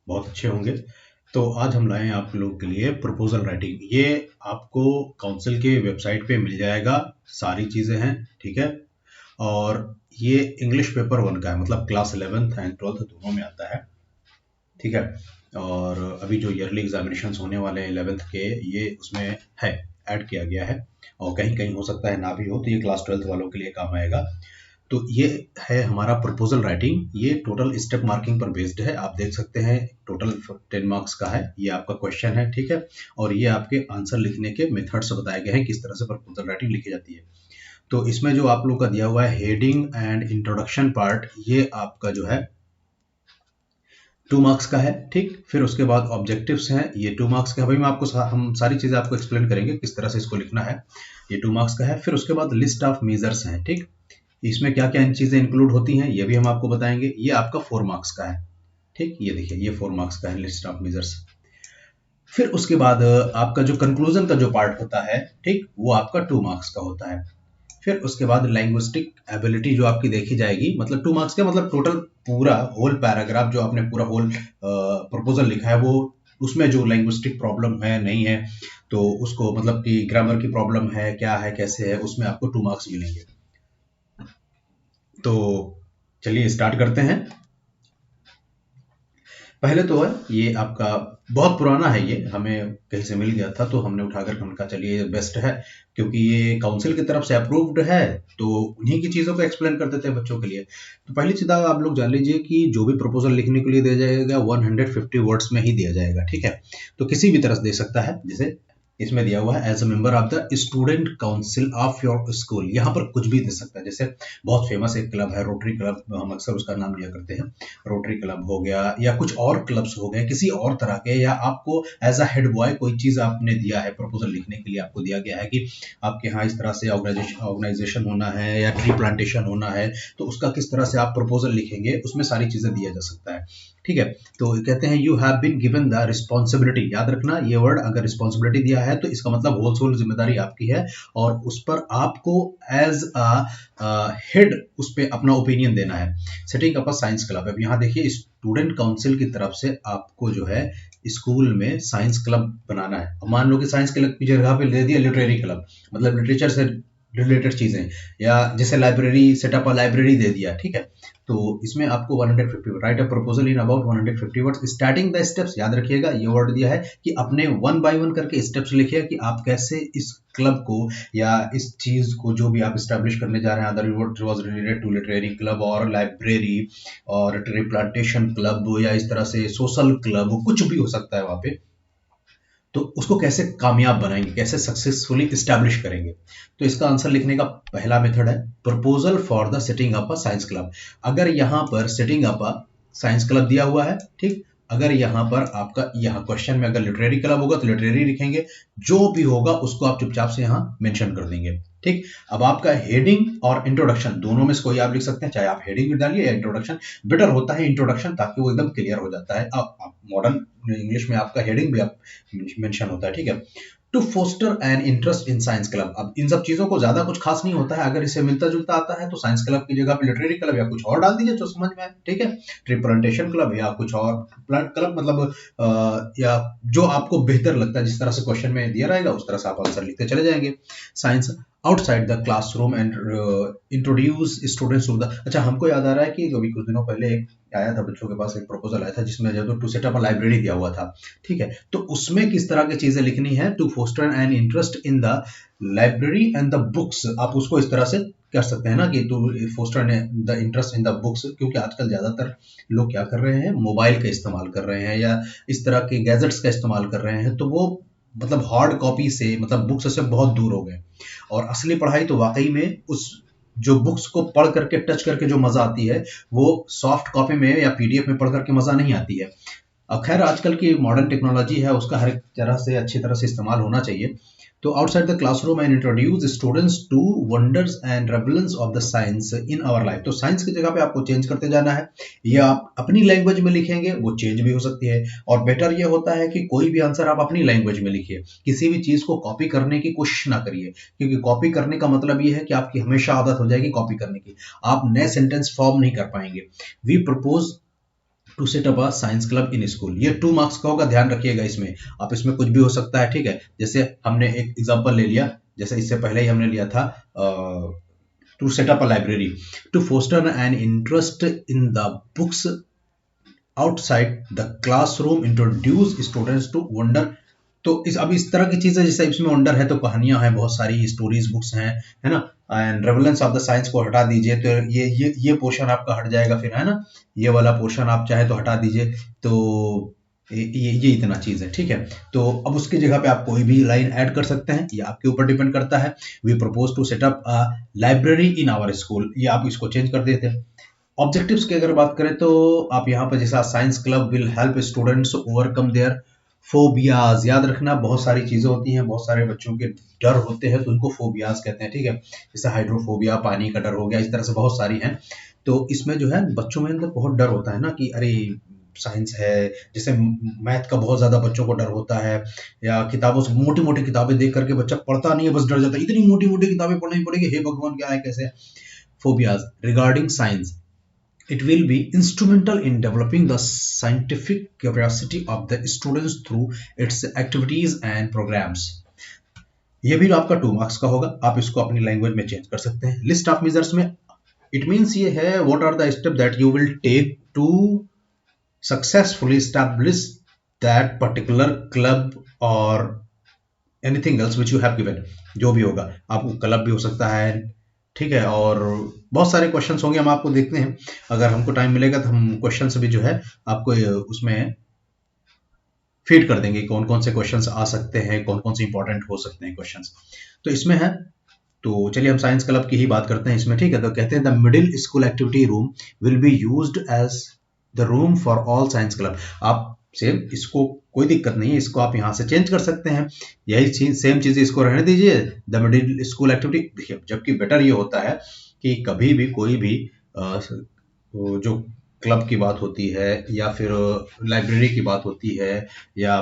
बहुत अच्छे होंगे। तो आज हम लाए हैं आप लोगों के लिए प्रपोजल राइटिंग। ये आपको काउंसिल के वेबसाइट पे मिल जाएगा, सारी चीज़ें हैं, ठीक है। और ये इंग्लिश पेपर 1 का है, मतलब क्लास 11th एंड 12th दोनों में आता है, ठीक है। और अभी जो ईयरली एग्जामिनेशंस होने वाले हैं 11th के, ये उसमें है, ऐड किया गया है। और कहीं कहीं हो सकता है ना भी हो, तो ये क्लास 12th वालों के लिए काम आएगा। तो ये है हमारा प्रपोजल राइटिंग। ये टोटल स्टेप मार्किंग पर बेस्ड है। आप देख सकते हैं टोटल 10 मार्क्स का है। ये आपका क्वेश्चन है, ठीक है। और ये आपके आंसर लिखने के मेथड्स बताए गए हैं, किस तरह से प्रपोजल राइटिंग लिखी जाती है। तो इसमें जो आप लोग का दिया हुआ है हेडिंग एंड इंट्रोडक्शन पार्ट, ये आपका जो है 2 मार्क्स का है, ठीक। फिर उसके बाद ऑब्जेक्टिव्स हैं, ये 2 मार्क्स का है। भाई मैं आपको हम सारी चीज़ें आपको एक्सप्लेन करेंगे किस तरह से इसको लिखना है। ये 2 मार्क्स का है। फिर उसके बाद लिस्ट ऑफ मेजर्स हैं, ठीक। इसमें क्या क्या इन चीज़ें इंक्लूड होती हैं, ये भी हम आपको बताएंगे। ये आपका 4 मार्क्स का है, ठीक। ये देखिए, ये 4 मार्क्स का है, लिस्ट ऑफ मेजर्स। फिर उसके बाद आपका जो कंक्लूजन का जो पार्ट होता है, ठीक, वो आपका 2 मार्क्स का होता है। फिर उसके बाद लैंग्विस्टिक एबिलिटी जो आपकी देखी जाएगी, मतलब 2 मार्क्स का मतलब टोटल पूरा होल पैराग्राफ जो आपने पूरा होल प्रपोजल लिखा है, वो उसमें जो लैंग्विस्टिक प्रॉब्लम है नहीं है, तो उसको मतलब कि ग्रामर की प्रॉब्लम है, क्या है, कैसे है, उसमें आपको 2 मार्क्स मिलेंगे। तो चलिए स्टार्ट करते हैं। पहले तो है ये आपका बहुत पुराना है, ये हमें कहीं से मिल गया था, तो हमने उठाकर हमने कहा चलिए बेस्ट है, क्योंकि ये काउंसिल की तरफ से अप्रूव्ड है, तो उन्हीं की चीज़ों को एक्सप्लेन कर देते हैं बच्चों के लिए। तो पहली चीज़ आप लोग जान लीजिए कि जो भी प्रपोजल लिखने के लिए दिया जाएगा 150 वर्ड्स में ही दिया जाएगा, ठीक है। तो किसी भी तरह से दे सकता है, जैसे इसमें दिया हुआ है as a member of the student council of your school, यहाँ पर कुछ भी दे सकता है। जैसे बहुत फेमस एक क्लब है रोटरी क्लब, हम अक्सर उसका नाम लिया करते हैं, रोटरी क्लब हो गया, या कुछ और क्लब्स हो गए किसी और तरह के, या आपको एज अ हेड बॉय कोई चीज़ आपने दिया है प्रपोजल लिखने के लिए, आपको दिया गया है कि आपके यहाँ इस तरह से ऑर्गेनाइजेशन होना है या ट्री प्लांटेशन होना है, तो उसका किस तरह से आप प्रपोजल लिखेंगे, उसमें सारी चीज़ें दिया जा सकता है, ठीक है। तो कहते हैं you have been given the responsibility, याद रखना ये वर्ड, अगर रिस्पॉन्सिबिलिटी दिया है तो इसका मतलब होल सोल जिम्मेदारी आपकी है, और उस पर आपको एज अ हेड उस पर अपना ओपिनियन देना है। Setting up a science club, अब यहाँ देखिए स्टूडेंट काउंसिल की तरफ से आपको जो है स्कूल में साइंस क्लब बनाना है। अब मान लो कि साइंस क्लब की जगह पे दे दिया लिटरेरी क्लब, मतलब लिटरेचर से रिलेटेड चीजें, या जैसे लाइब्रेरी सेटअप लाइब्रेरी दे दिया, ठीक है। तो इसमें आपको 150 right a proposal in about 150 words starting the steps, याद रखिएगा ये वर्ड दिया है कि अपने 1 बाय 1 करके स्टेप्स लिखिए कि आप कैसे इस क्लब को या इस चीज को जो भी आप स्टैब्लिश करने जा रहे हैं, other was related to literary club और लाइब्रेरी और ट्री प्लांटेशन क्लब, या इस तरह से सोशल क्लब, कुछ भी हो सकता है वहां पे, तो उसको कैसे कामयाब बनाएंगे, कैसे सक्सेसफुली स्टैब्लिश करेंगे। तो इसका आंसर लिखने का पहला मेथड है proposal for the setting up a science club. अगर यहाँ पर setting up a science club दिया हुआ है, ठीक, अगर यहाँ पर आपका यहाँ क्वेश्चन में अगर लिटरेरी क्लब होगा तो लिटरेरी लिखेंगे, जो भी होगा उसको आप चुपचाप से यहाँ मेंशन कर देंगे, ठीक। अब आपका हेडिंग और इंट्रोडक्शन दोनों में से कोई आप लिख सकते हैं, चाहे आप हेडिंग भी डालिए या इंट्रोडक्शन, बेटर होता है इंट्रोडक्शन, ताकि वो एकदम क्लियर हो जाता है। अब मॉडर्न इंग्लिश में आपका हेडिंग भी आप मेंशन होता है, ठीक है। To foster an interest in science club, अब इन सब चीजों को ज्यादा कुछ खास नहीं होता है, अगर इसे मिलता जुलता आता है तो साइंस क्लब की जगह पे लिटरेरी क्लब या कुछ और डाल दीजिए जो समझ में आए, ठीक है। ट्री प्लांटेशन क्लब या कुछ और प्लांट क्लब, मतलब या जो आपको बेहतर लगता है, जिस तरह से क्वेश्चन में दिया रहेगा उस तरह से आप आंसर लिखते चले जाएंगे। Science outside the classroom and introduce students to the, अच्छा हमको याद आ रहा है कि अभी कुछ दिनों पहले एक आया था बच्चों के पास, एक प्रपोजल आया था जिसमें जो टू सेटअप अ लाइब्रेरी दिया हुआ था, ठीक है। तो उसमें किस तरह की चीजें लिखनी है, to foster an interest in the library and the books, आप उसको इस तरह से कर सकते हैं ना कि to foster the interest in the books, क्योंकि आजकल ज्यादातर लोग क्या कर रहे हैं, मोबाइल का इस्तेमाल कर रहे हैं या इस तरह के गैजेट्स का इस्तेमाल कर रहे हैं, तो वो मतलब हार्ड कॉपी से, मतलब बुक्स से बहुत दूर हो गए, और असली पढ़ाई तो वाकई में उस जो बुक्स को पढ़ करके टच करके जो मजा आती है, वो सॉफ्ट कॉपी में या पीडीएफ में पढ़ करके मजा नहीं आती है। अब खैर आजकल की मॉडर्न टेक्नोलॉजी है, उसका हर एक तरह से अच्छी तरह से इस्तेमाल होना चाहिए। तो outside the classroom and introduce students to wonders and relevance of the science in our life, तो साइंस की जगह पे आपको चेंज करते जाना है, या आप अपनी लैंग्वेज में लिखेंगे वो चेंज भी हो सकती है, और बेटर ये होता है कि कोई भी आंसर आप अपनी लैंग्वेज में लिखिए, किसी भी चीज को कॉपी करने की कोशिश ना करिए, क्योंकि कॉपी करने का मतलब ये है कि आपकी हमेशा आदत हो जाएगी कॉपी करने की, आप नए सेंटेंस फॉर्म नहीं कर पाएंगे। We propose to set up a science club in school. ये 2 मार्क्स का होगा, ध्यान रखिएगा इसमें। आप इसमें कुछ भी हो सकता है, ठीक है। जैसे हमने एक एग्जांपल ले लिया, जैसे इससे पहले ही हमने लिया था to set up a library, to foster an interest in the books outside the classroom, introduce students to wonder. तो इस तरह की चीजें, जैसे इसमें वंडर है तो कहानियां हैं, बहुत सारी स्टोरीज बुक्स हैं, है ना। And relevance of the science को हटा दीजिए तो ये पोर्शन आपका हट जाएगा फिर, है ना। ये वाला पोर्शन आप चाहे तो हटा दीजिए, तो ये इतना चीज है, ठीक है। तो अब उसकी जगह पे आप कोई भी लाइन ऐड कर सकते हैं, ये आपके ऊपर डिपेंड करता है। We propose to set up a library in our school, ये आप इसको चेंज कर देते हैं। ऑब्जेक्टिव्स की अगर बात करें तो आप यहाँ पर जैसा science club will help students overcome there phobias. याद रखना, बहुत सारी चीजें होती हैं, बहुत सारे बच्चों के डर होते हैं तो उनको फोबियाज कहते हैं, ठीक है। जैसे हाइड्रोफोबिया, पानी का डर हो गया, इस तरह से बहुत सारी हैं। तो इसमें जो है बच्चों में अंदर बहुत डर होता है ना कि अरे साइंस है, जैसे मैथ का बहुत ज्यादा बच्चों को डर होता है, या किताबों से मोटी मोटी किताबें देख करके बच्चा पढ़ता नहीं है, बस डर जाता है, इतनी मोटी मोटी किताबें पढ़नी पड़ेगी, हे भगवान क्या है कैसे। Phobias regarding science, it will be instrumental in developing the scientific curiosity of the students through its activities and programs। ये भी आपका 2 मार्क्स का होगा, आप इसको अपनी लैंग्वेज में चेंज कर सकते हैं। लिस्ट ऑफ मेजर्स में इट मींस ये है, what are the step that you will take to successfully establish that particular club और anything else which you have given. जो भी होगा, आपको क्लब भी हो सकता है, ठीक है, और बहुत सारे क्वेश्चंस होंगे, हम आपको देखते हैं। अगर हमको टाइम मिलेगा तो हम क्वेश्चंस भी जो है आपको उसमें फीड कर देंगे, कौन कौन से क्वेश्चंस आ सकते हैं, कौन कौन से इंपॉर्टेंट हो सकते हैं क्वेश्चंस, तो इसमें है। तो चलिए हम साइंस क्लब की ही बात करते हैं इसमें, ठीक है। तो कहते हैं the middle school activity room will be used as the room for all science club. आप सेम इसको कोई दिक्कत नहीं है, इसको आप यहाँ से चेंज कर सकते हैं, यही चीज सेम चीज इसको रहने दीजिए, द मिडिल स्कूल एक्टिविटी। देखिए, जबकि बेटर ये होता है कि कभी भी कोई भी जो क्लब की बात होती है, या फिर लाइब्रेरी की बात होती है, या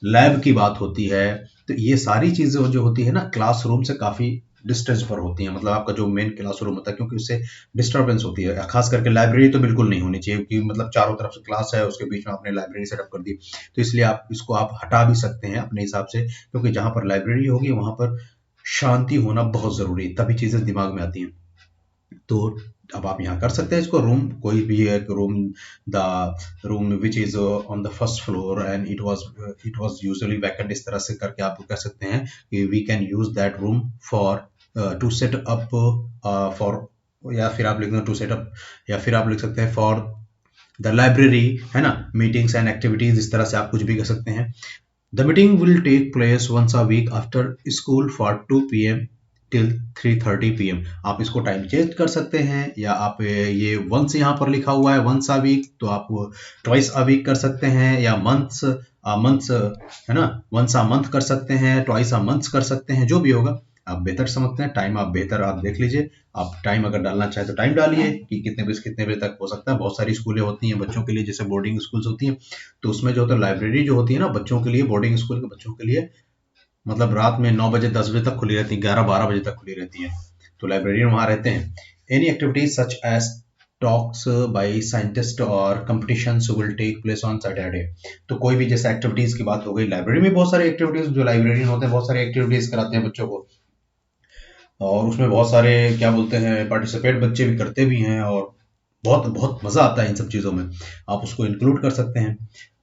लैब की बात होती है, तो ये सारी चीजें जो होती है ना, क्लासरूम से काफी डिस्टेंस पर होती है। मतलब आपका जो मेन क्लासरूम होता है, क्योंकि उससे डिस्टर्बेंस होती है। खास करके लाइब्रेरी तो बिल्कुल नहीं होनी चाहिए, क्योंकि मतलब चारों तरफ से क्लास है, उसके बीच में आपने लाइब्रेरी सेटअप कर दी, तो इसलिए आप इसको आप हटा भी सकते हैं अपने हिसाब से, क्योंकि जहां पर लाइब्रेरी होगी वहां पर शांति होना बहुत जरूरी है, तभी चीजें दिमाग में आती हैं। तो अब आप यहाँ कर सकते हैं इसको, रूम कोई भी एक room, the room which is on the first floor and it was usually vacant, इस तरह से करके आप कह सकते हैं कि we can use that room for to set up for, या फिर आप लिख दें टू सेट अप, या फिर आप लिख सकते हैं फॉर द लाइब्रेरी, है ना, मीटिंग्स एंड एक्टिविटीज, इस तरह से आप कुछ भी कह सकते हैं। The meeting will take place once a week after school for 2 PM till 3:30 PM। आप इसको टाइम चेंज कर सकते हैं, या आप ये वंस यहाँ पर लिखा हुआ है वंस अ वीक, तो आप ट्वाइस अ वीक कर सकते हैं, या मंथ्स है ना, वंस अ मंथ कर सकते हैं, ट्वाइस अ मंथ्स कर सकते हैं, जो भी होगा आप बेहतर समझते हैं। टाइम आप बेहतर आप देख लीजिए, आप टाइम अगर डालना चाहे तो टाइम डालिए कि कितने बजे तक हो सकता है। बहुत सारी स्कूलें होती हैं बच्चों के लिए, जैसे बोर्डिंग स्कूल्स होती हैं, तो उसमें जो होता है लाइब्रेरी जो होती है ना बच्चों के लिए, बोर्डिंग स्कूल के बच्चों के लिए, मतलब रात में 9 बजे 10 बजे तक खुली रहती है, 11-12 बजे तक खुली रहती है, तो लाइब्रेरियन वहां रहते हैं। Any activities such as talks by scientist और competitions will take place on Saturday. तो कोई भी जैसे एक्टिविटीज की बात हो गई, लाइब्रेरी में बहुत सारी एक्टिविटीज, जो लाइब्रेरियन होते हैं बहुत सारी एक्टिविटीज कराते हैं बच्चों को, और उसमें बहुत सारे क्या बोलते हैं पार्टिसिपेट बच्चे भी करते भी हैं, और बहुत बहुत मजा आता है इन सब चीजों में, आप उसको इंक्लूड कर सकते हैं।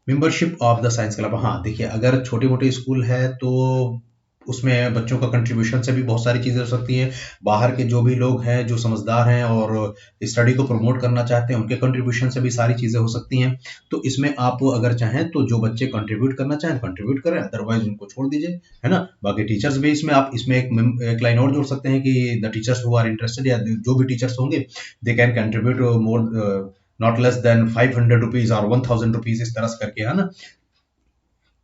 Membership of the science club, हाँ देखिए, अगर छोटे मोटे स्कूल है तो उसमें बच्चों का कंट्रीब्यूशन से भी बहुत सारी चीजें हो सकती हैं। बाहर के जो भी लोग हैं जो समझदार हैं और स्टडी को प्रमोट करना चाहते हैं, उनके कंट्रीब्यूशन से भी सारी चीजें हो सकती हैं। तो इसमें आप अगर चाहें तो जो बच्चे कंट्रीब्यूट करना चाहें कंट्रीब्यूट करें, अदरवाइज उनको छोड़ दीजिए, है ना। बाकी टीचर्स भी इसमें आप इसमें एक लाइन और जोड़ सकते हैं कि the teachers who are interested, या जो भी टीचर्स होंगे they can contribute more not less than 500 rupees और 1000 रुपीज, इस तरह से करके, है ना।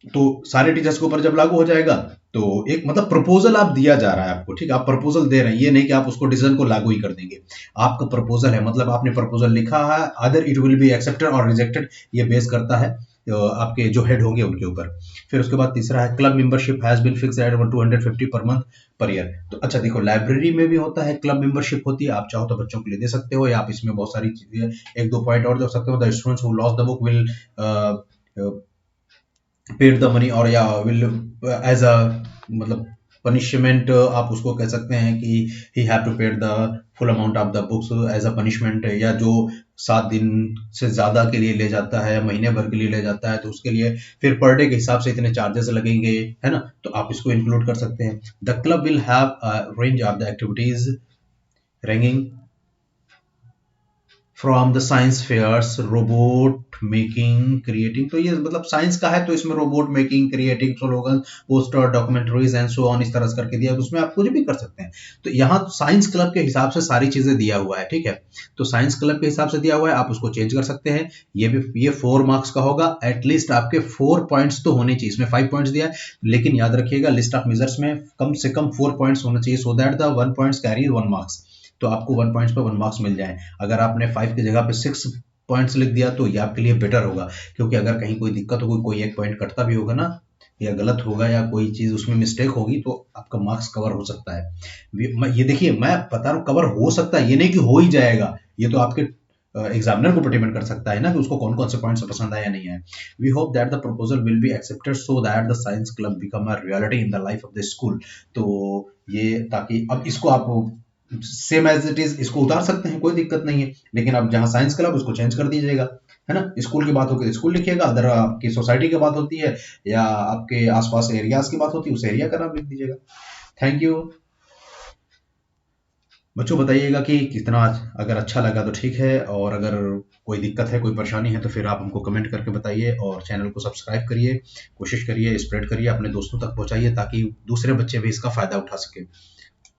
तो सारे टीचर्स के ऊपर जब लागू हो जाएगा तो एक मतलब प्रपोजल आप दिया जा रहा है आपको, ठीक है, आप प्रपोजल दे रहे हैं, ये नहीं कि आप उसको डिसीजन को लागू ही कर देंगे। आपका प्रपोजल है, मतलब आपने प्रपोजल लिखा है, other it will be accepted और रिजेक्टेड, ये बेस करता है आपके जो हेड होंगे उनके ऊपर। फिर उसके बाद तीसरा है club membership has been fixed at 250 per month per year. तो अच्छा देखो, लाइब्रेरी में भी होता है क्लब मेंबरशिप होती है, आप चाहो तो बच्चों के लिए दे सकते हो, या आप इसमें बहुत सारी चीजें एक दो पॉइंट और दे सकते हो। The students who lost the book will paid the money, और या विल एज अ मतलब पनिशमेंट आप उसको कह सकते हैं कि he have to paid the full amount of the books as a punishment, या जो 7 दिन से ज्यादा के लिए ले जाता है, महीने भर के लिए ले जाता है, तो उसके लिए फिर पर डे के हिसाब से इतने चार्जेस लगेंगे, है ना। तो आप इसको इंक्लूड कर सकते हैं। The club will have range of the activities ranking from the science fairs, robot making, creating. तो ये मतलब साइंस का है तो इसमें robot making, creating, slogan, poster, documentaries and so on, इस तरह से करके दिया, तो उसमें आप कुछ भी कर सकते हैं। तो यहाँ साइंस क्लब के हिसाब से सारी चीजें दिया हुआ है, ठीक है। तो साइंस क्लब के हिसाब से दिया हुआ है, आप उसको चेंज कर सकते हैं। ये 4 मार्क्स का होगा। एटलीस्ट आपके 4 पॉइंट्स तो होने चाहिए। इसमें 5 पॉइंट्स दिया है, लेकिन याद रखिएगा लिस्ट ऑफ मेजर्स में कम से कम 4 पॉइंट्स होना चाहिए, सो that the 1 points carry 1 marks. तो आपको 1 पॉइंट्स पर 1 मार्क्स मिल जाए। अगर आपने 5 की जगह पे 6 पॉइंट्स लिख दिया तो ये आपके लिए बेटर होगा, क्योंकि अगर कहीं कोई दिक्कत होगी, कोई एक पॉइंट कटता भी होगा ना, या गलत होगा, या कोई चीज उसमें मिस्टेक होगी, तो आपका मार्क्स कवर हो सकता है। ये देखिए, मैं बता रहा हूँ कवर हो सकता है, ये नहीं कि हो ही जाएगा। ये तो आपके एग्जामिनर को डिपेंड कर सकता है ना, कि उसको कौन कौन से पॉइंट्स पसंद आया नहीं है। We hope that the proposal will be accepted so that the science club become a reality in the life of the school. तो ये, ताकि अब इसको आप सेम एज इट इज इसको उतार सकते हैं, कोई दिक्कत नहीं है, लेकिन अब जहां साइंस क्लब उसको चेंज कर दीजिएगा, है ना। स्कूल की बात होगी तो स्कूल लिखिएगा, अदर आपकी सोसाइटी की बात होती है या आपके आसपास एरियाज की बात होती है, उस एरिया का नाम लिख दीजिएगा। थैंक यू बच्चों। बताइएगा कि कितना, अगर अच्छा लगा तो ठीक है, और अगर कोई दिक्कत है, कोई परेशानी है, तो फिर आप हमको कमेंट करके बताइए, और चैनल को सब्सक्राइब करिए, कोशिश करिए, स्प्रेड करिए, अपने दोस्तों तक पहुंचाइए, ताकि दूसरे बच्चे भी इसका फायदा उठा सके।